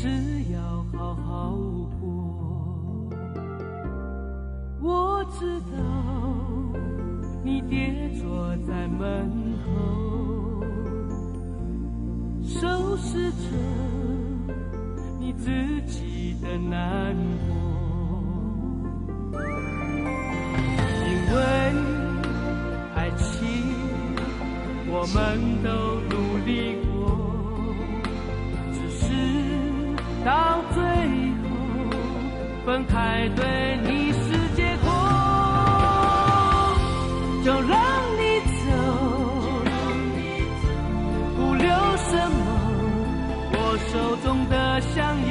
是要好好过。我知道你跌坐在门后，收拾着你自己的难过。因为爱情我们都努力过，只是到最后分开对你是结果。就让你走，不留什么，我手中的香烟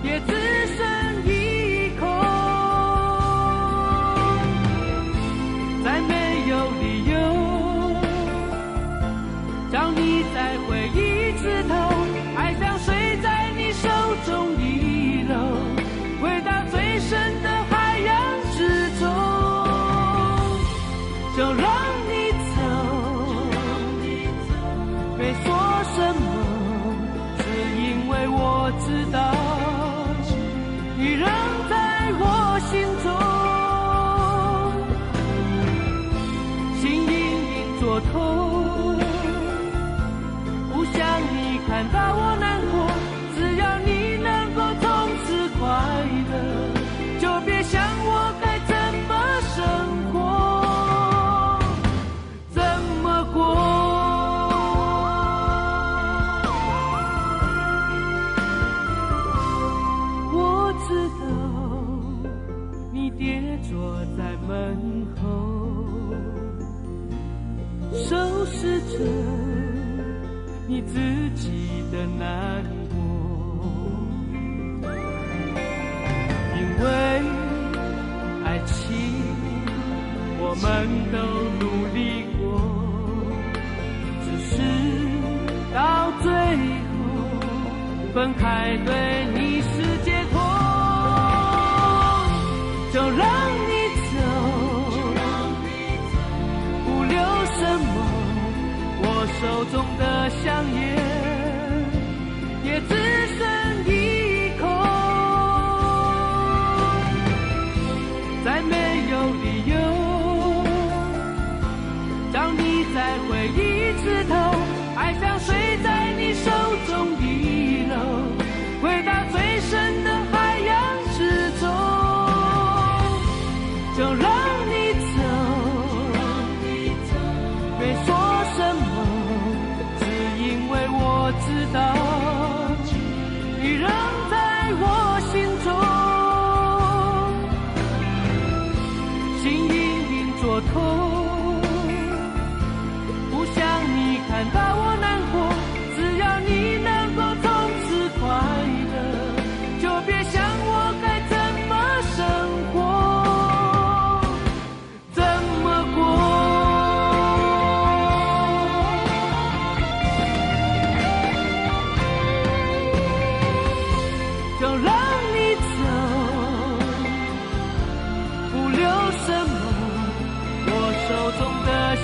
也只剩一口。再没有理由叫你再回一次头，爱像水在你手中遗漏，回到最深的海洋之中。就让你走，没说什么，是因为我知道你仍在我心中。心隐隐作痛，不想你看到我难过，只要你能够从此快乐，就别想我该怎么生活。我知道你跌坐在门后，收拾着你自己的难过。因为爱情我们都努力过，只是到最后分开对你是解脱。就让你走，不留什么，我手中的香烟也只剩一口。再没有理由叫你再回一次头，爱像水在你手中遗漏，回到最深的海洋之中。就让你走，没说什么，只因为我知道你仍在我心中。心隐隐作痛，不想你看到我难过，只要你能够从此快乐，就别想我该怎么生活。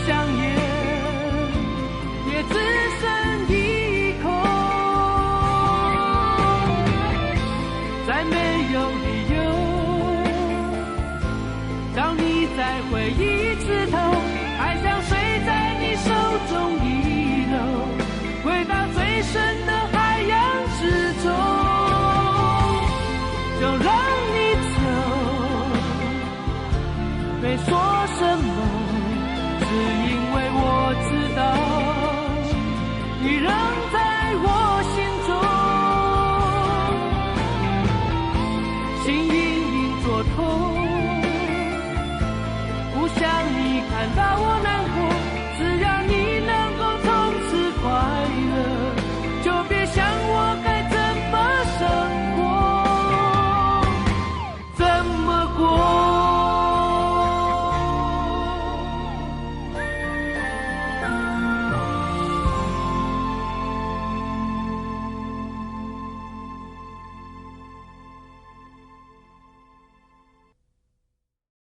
香烟也只剩一口，再没有理由叫你再回一次头，爱像水在你手中遗漏，回到最深的海洋之中。就让你走，没说什么，是因为我知道你仍在我心中。心隐隐作痛，不想你看到我